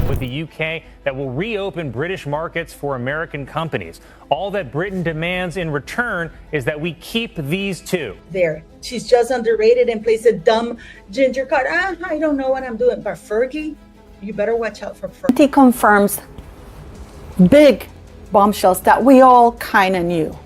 with the UK that will reopen British markets for American companies. All that Britain demands in return is that we keep these two. There, she's just underrated and plays a dumb ginger card. I don't know what I'm doing. But Fergie, you better watch out for Fergie. He confirms big bombshells that we all kind of knew.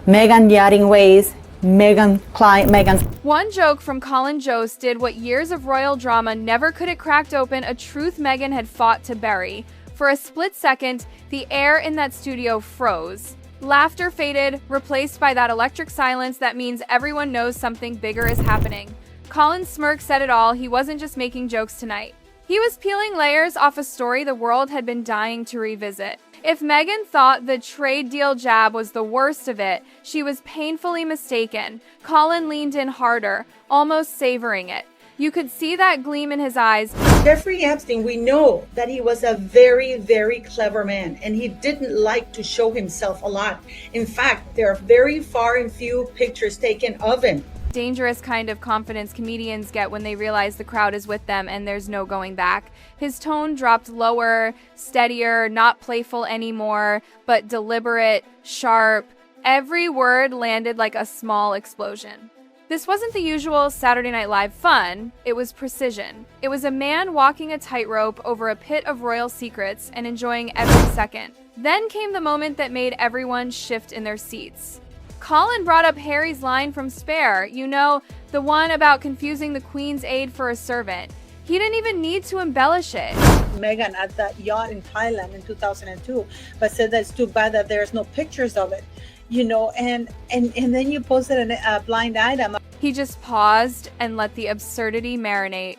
Meghan yachting ways, Meghan's. One joke from Colin Jost did what years of royal drama never could. It cracked open a truth Meghan had fought to bury. For a split second, the air in that studio froze. Laughter faded, replaced by that electric silence that means everyone knows something bigger is happening. Colin's smirk said it all. He wasn't just making jokes tonight. He was peeling layers off a story the world had been dying to revisit. If Meghan thought the trade deal jab was the worst of it, she was painfully mistaken. Colin leaned in harder, almost savoring it. You could see that gleam in his eyes. Jeffrey Epstein, we know that he was a very, very clever man, and he didn't like to show himself a lot. In fact, there are very far and few pictures taken of him. Dangerous kind of confidence comedians get when they realize the crowd is with them and there's no going back. His tone dropped lower, steadier, not playful anymore, but deliberate, sharp. Every word landed like a small explosion. This wasn't the usual Saturday Night Live fun, it was precision. It was a man walking a tightrope over a pit of royal secrets and enjoying every second. Then came the moment that made everyone shift in their seats. Colin brought up Harry's line from Spare, you know, the one about confusing the Queen's aide for a servant. He didn't even need to embellish it. Meghan at that yacht in Thailand in 2002, but said that it's too bad that there's no pictures of it, you know, and then you posted a blind item. He just paused and let the absurdity marinate.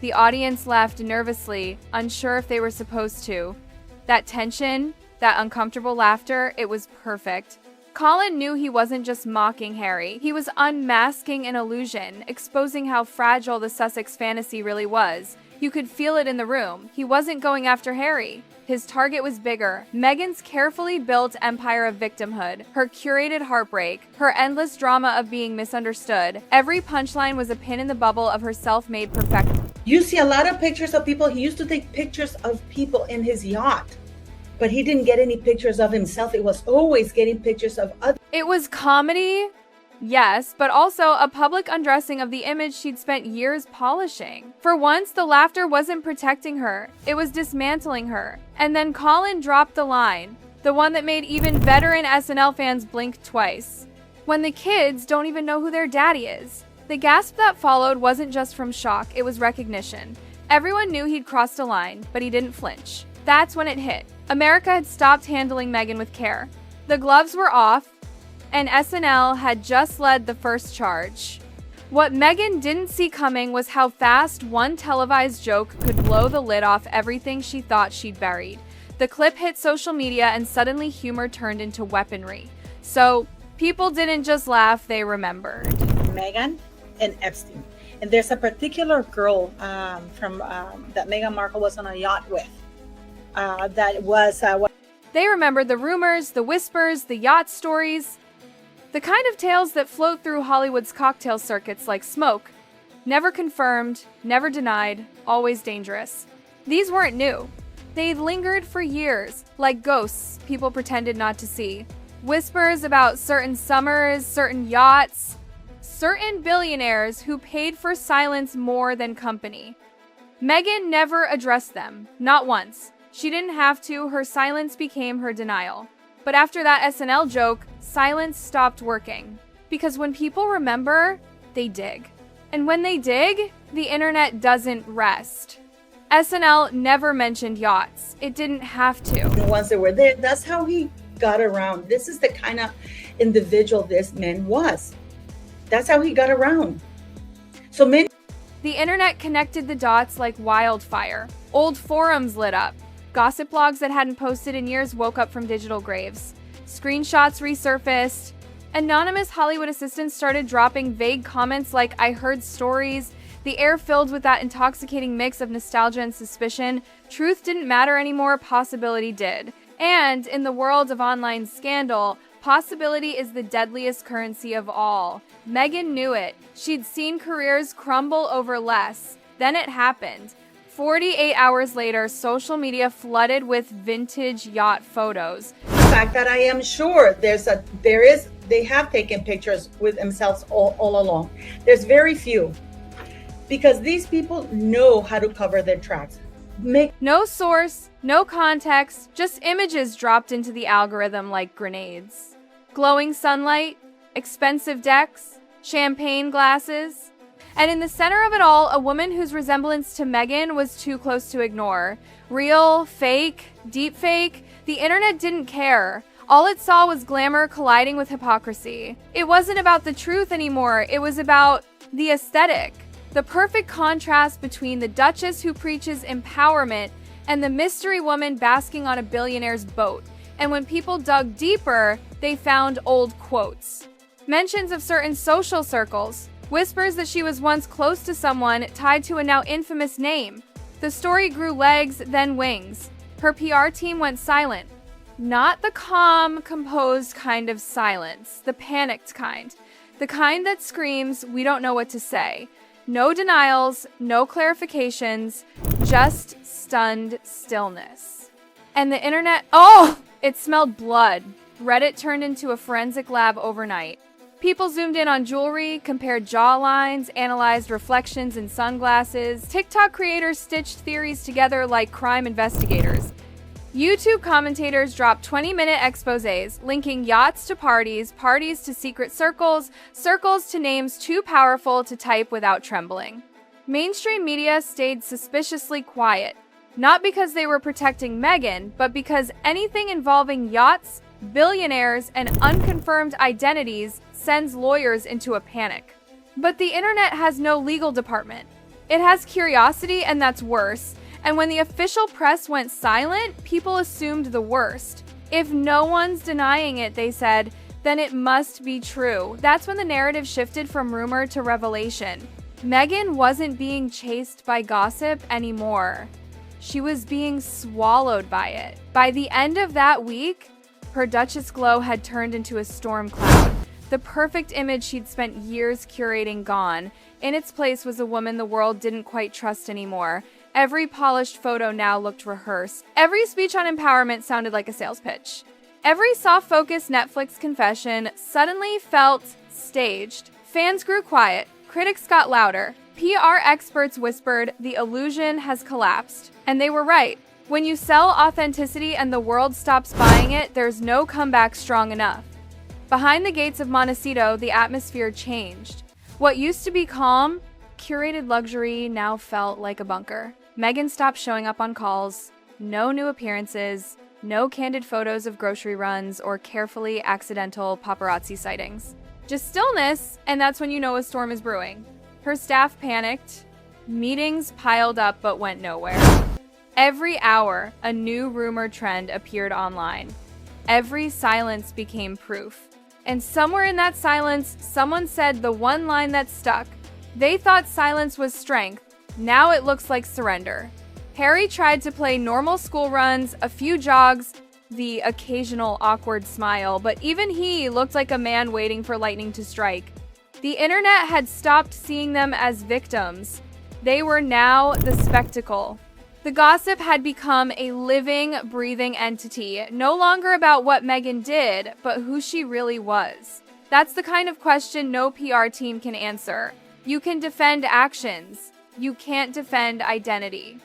The audience laughed nervously, unsure if they were supposed to. That tension, that uncomfortable laughter, it was perfect. Colin knew he wasn't just mocking Harry. He was unmasking an illusion, exposing how fragile the Sussex fantasy really was. You could feel it in the room. He wasn't going after Harry. His target was bigger. Meghan's carefully built empire of victimhood, her curated heartbreak, her endless drama of being misunderstood. Every punchline was a pin in the bubble of her self-made perfection. You see a lot of pictures of people. He used to take pictures of people in his yacht, but he didn't get any pictures of himself. It was always getting pictures of others. It was comedy, yes, but also a public undressing of the image she'd spent years polishing. For once, the laughter wasn't protecting her, it was dismantling her. And then Colin dropped the line, the one that made even veteran SNL fans blink twice. When the kids don't even know who their daddy is. The gasp that followed wasn't just from shock, it was recognition. Everyone knew he'd crossed a line, but he didn't flinch. That's when it hit. America had stopped handling Meghan with care. The gloves were off, and SNL had just led the first charge. What Meghan didn't see coming was how fast one televised joke could blow the lid off everything she thought she'd buried. The clip hit social media, and suddenly humor turned into weaponry. So people didn't just laugh, they remembered. Meghan and Epstein. And there's a particular girl that Meghan Markle was on a yacht with. They remembered the rumors, the whispers, the yacht stories. The kind of tales that float through Hollywood's cocktail circuits like smoke. Never confirmed, never denied, always dangerous. These weren't new. They'd lingered for years, like ghosts people pretended not to see. Whispers about certain summers, certain yachts, certain billionaires who paid for silence more than company. Meghan never addressed them, not once. She didn't have to, her silence became her denial. But after that SNL joke, silence stopped working. Because when people remember, they dig. And when they dig, the internet doesn't rest. SNL never mentioned yachts. It didn't have to. The ones that were there, that's how he got around. This is the kind of individual this man was. That's how he got around. So many. The internet connected the dots like wildfire. Old forums lit up. Gossip blogs that hadn't posted in years woke up from digital graves. Screenshots resurfaced. Anonymous Hollywood assistants started dropping vague comments like, "I heard stories." The air filled with that intoxicating mix of nostalgia and suspicion. Truth didn't matter anymore, possibility did. And in the world of online scandal, possibility is the deadliest currency of all. Meghan knew it. She'd seen careers crumble over less. Then it happened. 48 hours later, social media flooded with vintage yacht photos. The fact that I am sure they have taken pictures with themselves all along. There's very few, because these people know how to cover their tracks. No source, no context, just images dropped into the algorithm like grenades. Glowing sunlight, expensive decks, champagne glasses. And in the center of it all, a woman whose resemblance to Meghan was too close to ignore. Real, fake, deep fake, the internet didn't care. All it saw was glamour colliding with hypocrisy. It wasn't about the truth anymore, it was about the aesthetic. The perfect contrast between the Duchess who preaches empowerment and the mystery woman basking on a billionaire's boat. And when people dug deeper, they found old quotes. Mentions of certain social circles, whispers that she was once close to someone tied to a now infamous name. The story grew legs, then wings. Her PR team went silent. Not the calm, composed kind of silence, the panicked kind. The kind that screams, we don't know what to say. No denials, no clarifications, just stunned stillness. And the internet, it smelled blood. Reddit turned into a forensic lab overnight. People zoomed in on jewelry, compared jawlines, analyzed reflections in sunglasses. TikTok creators stitched theories together like crime investigators. YouTube commentators dropped 20-minute exposés linking yachts to parties, parties to secret circles, circles to names too powerful to type without trembling. Mainstream media stayed suspiciously quiet, not because they were protecting Meghan, but because anything involving yachts, billionaires, and unconfirmed identities sends lawyers into a panic. But the internet has no legal department. It has curiosity, and that's worse. And when the official press went silent, people assumed the worst. If no one's denying it, they said, then it must be true. That's when the narrative shifted from rumor to revelation. Meghan wasn't being chased by gossip anymore. She was being swallowed by it. By the end of that week, her Duchess glow had turned into a storm cloud. The perfect image she'd spent years curating gone. In its place was a woman the world didn't quite trust anymore. Every polished photo now looked rehearsed. Every speech on empowerment sounded like a sales pitch. Every soft-focused Netflix confession suddenly felt staged. Fans grew quiet. Critics got louder. PR experts whispered, the illusion has collapsed. And they were right. When you sell authenticity and the world stops buying it, there's no comeback strong enough. Behind the gates of Montecito, the atmosphere changed. What used to be calm, curated luxury now felt like a bunker. Meghan stopped showing up on calls. No new appearances. No candid photos of grocery runs or carefully accidental paparazzi sightings. Just stillness, and that's when you know a storm is brewing. Her staff panicked. Meetings piled up but went nowhere. Every hour, a new rumor trend appeared online. Every silence became proof. And somewhere in that silence, someone said the one line that stuck. They thought silence was strength. Now it looks like surrender. Harry tried to play normal school runs, a few jogs, the occasional awkward smile, but even he looked like a man waiting for lightning to strike. The internet had stopped seeing them as victims. They were now the spectacle. The gossip had become a living, breathing entity, no longer about what Meghan did, but who she really was. That's the kind of question no PR team can answer. You can defend actions. You can't defend identity.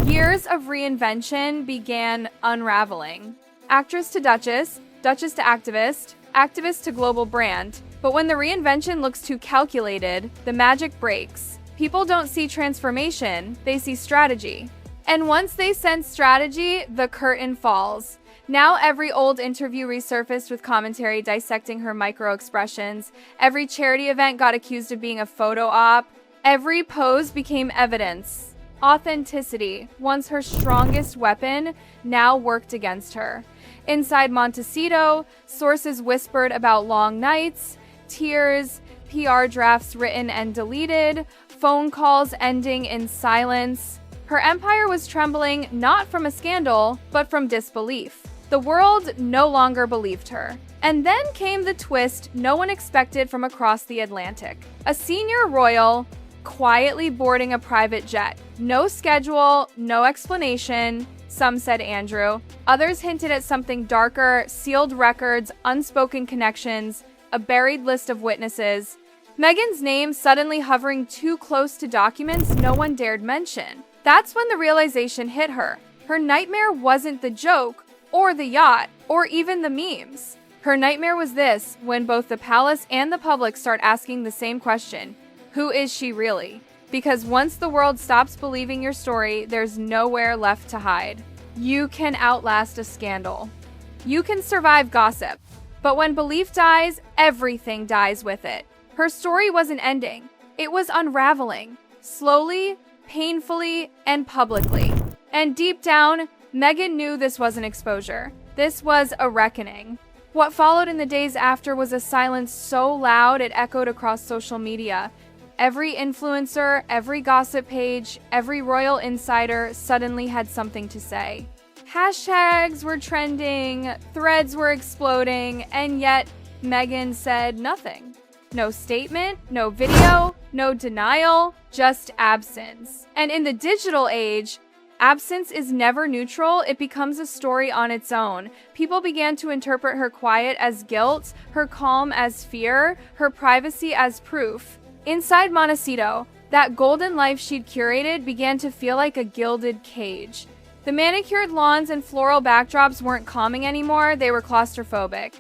Years of reinvention began unraveling. Actress to Duchess, Duchess to activist, activist to global brand. But when the reinvention looks too calculated, the magic breaks. People don't see transformation, they see strategy. And once they sense strategy, the curtain falls. Now every old interview resurfaced with commentary dissecting her micro-expressions. Every charity event got accused of being a photo op. Every pose became evidence. Authenticity, once her strongest weapon, now worked against her. Inside Montecito, sources whispered about long nights, tears, PR drafts written and deleted, phone calls ending in silence. Her empire was trembling not from a scandal, but from disbelief. The world no longer believed her. And then came the twist no one expected from across the Atlantic. A senior royal, quietly boarding a private jet. No schedule, no explanation, some said Andrew. Others hinted at something darker, sealed records, unspoken connections, a buried list of witnesses. Meghan's name suddenly hovering too close to documents no one dared mention. That's when the realization hit her. Her nightmare wasn't the joke, or the yacht, or even the memes. Her nightmare was this, when both the palace and the public start asking the same question: who is she really? Because once the world stops believing your story, there's nowhere left to hide. You can outlast a scandal. You can survive gossip. But when belief dies, everything dies with it. Her story wasn't ending. It was unraveling. Slowly, painfully, and publicly. And deep down, Meghan knew this wasn't exposure. This was a reckoning. What followed in the days after was a silence so loud it echoed across social media. Every influencer, every gossip page, every royal insider suddenly had something to say. Hashtags were trending, threads were exploding, and yet Meghan said nothing. No statement, no video, no denial, just absence. And in the digital age, absence is never neutral. It becomes a story on its own. People began to interpret her quiet as guilt, her calm as fear, her privacy as proof. Inside Montecito, that golden life she'd curated began to feel like a gilded cage. The manicured lawns and floral backdrops weren't calming anymore, they were claustrophobic.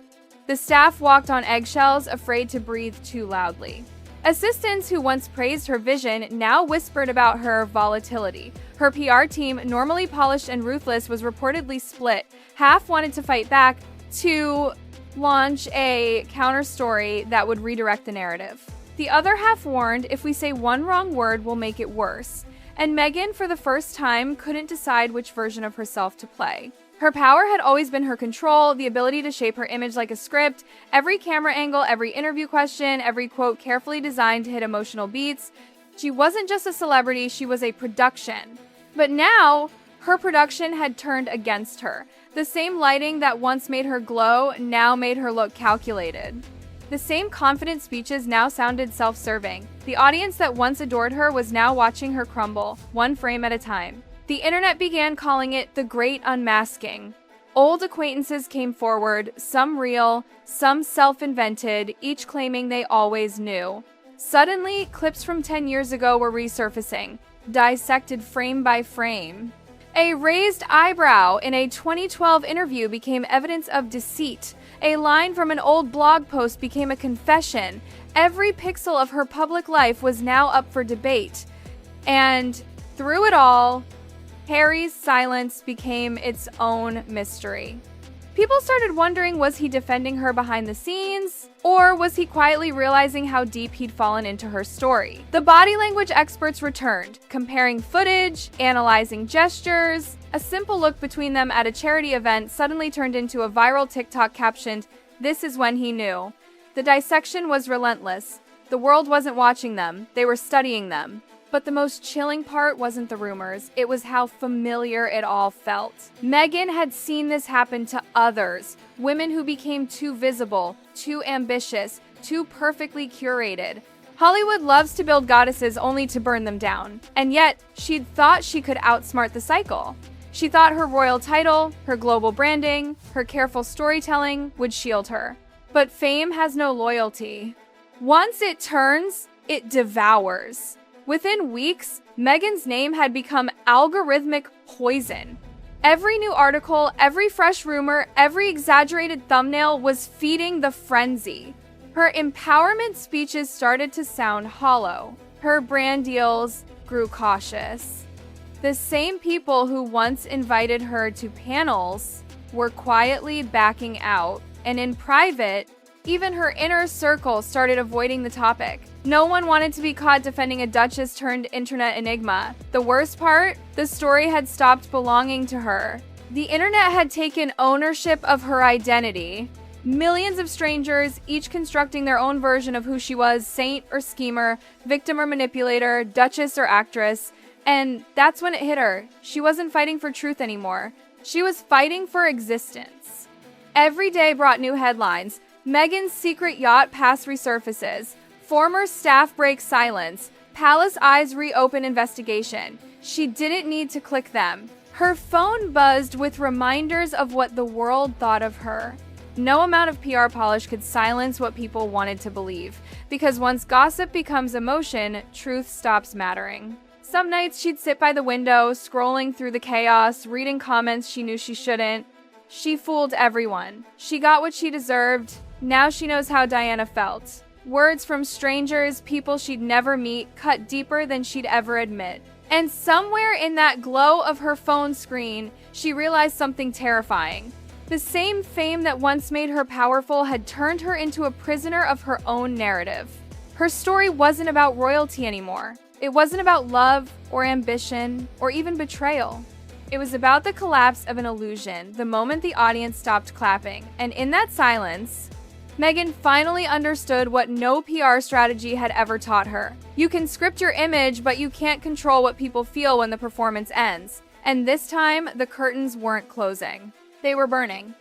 The staff walked on eggshells, afraid to breathe too loudly. Assistants who once praised her vision now whispered about her volatility. Her PR team, normally polished and ruthless, was reportedly split. Half wanted to fight back to launch a counter story that would redirect the narrative. The other half warned, if we say one wrong word, we'll make it worse. And Meghan, for the first time, couldn't decide which version of herself to play. Her power had always been her control, the ability to shape her image like a script. Every camera angle, every interview question, every quote carefully designed to hit emotional beats. She wasn't just a celebrity, she was a production. But now, her production had turned against her. The same lighting that once made her glow now made her look calculated. The same confident speeches now sounded self-serving. The audience that once adored her was now watching her crumble, one frame at a time. The internet began calling it the Great Unmasking. Old acquaintances came forward, some real, some self-invented, each claiming they always knew. Suddenly, clips from 10 years ago were resurfacing, dissected frame by frame. A raised eyebrow in a 2012 interview became evidence of deceit. A line from an old blog post became a confession. Every pixel of her public life was now up for debate. And through it all, Harry's silence became its own mystery. People started wondering, was he defending her behind the scenes? Or was he quietly realizing how deep he'd fallen into her story? The body language experts returned, comparing footage, analyzing gestures. A simple look between them at a charity event suddenly turned into a viral TikTok captioned, "This is when he knew." The dissection was relentless. The world wasn't watching them, they were studying them. But the most chilling part wasn't the rumors, it was how familiar it all felt. Meghan had seen this happen to others, women who became too visible, too ambitious, too perfectly curated. Hollywood loves to build goddesses only to burn them down, and yet she'd thought she could outsmart the cycle. She thought her royal title, her global branding, her careful storytelling would shield her. But fame has no loyalty. Once it turns, it devours. Within weeks, Meghan's name had become algorithmic poison. Every new article, every fresh rumor, every exaggerated thumbnail was feeding the frenzy. Her empowerment speeches started to sound hollow. Her brand deals grew cautious. The same people who once invited her to panels were quietly backing out, and in private, even her inner circle started avoiding the topic. No one wanted to be caught defending a duchess turned internet enigma. The worst part? The story had stopped belonging to her. The internet had taken ownership of her identity. Millions of strangers, each constructing their own version of who she was, saint or schemer, victim or manipulator, duchess or actress. And that's when it hit her. She wasn't fighting for truth anymore. She was fighting for existence. Every day brought new headlines. Meghan's secret yacht past resurfaces. Former staff break silence. Palace Eye's reopen investigation. She didn't need to click them. Her phone buzzed with reminders of what the world thought of her. No amount of PR polish could silence what people wanted to believe, because once gossip becomes emotion, truth stops mattering. Some nights she'd sit by the window, scrolling through the chaos, reading comments she knew she shouldn't. She fooled everyone. She got what she deserved. Now she knows how Diana felt. Words from strangers, people she'd never meet, cut deeper than she'd ever admit. And somewhere in that glow of her phone screen, she realized something terrifying. The same fame that once made her powerful had turned her into a prisoner of her own narrative. Her story wasn't about royalty anymore. It wasn't about love or ambition or even betrayal. It was about the collapse of an illusion the moment the audience stopped clapping. And in that silence, Meghan finally understood what no PR strategy had ever taught her. You can script your image, but you can't control what people feel when the performance ends. And this time, the curtains weren't closing. They were burning.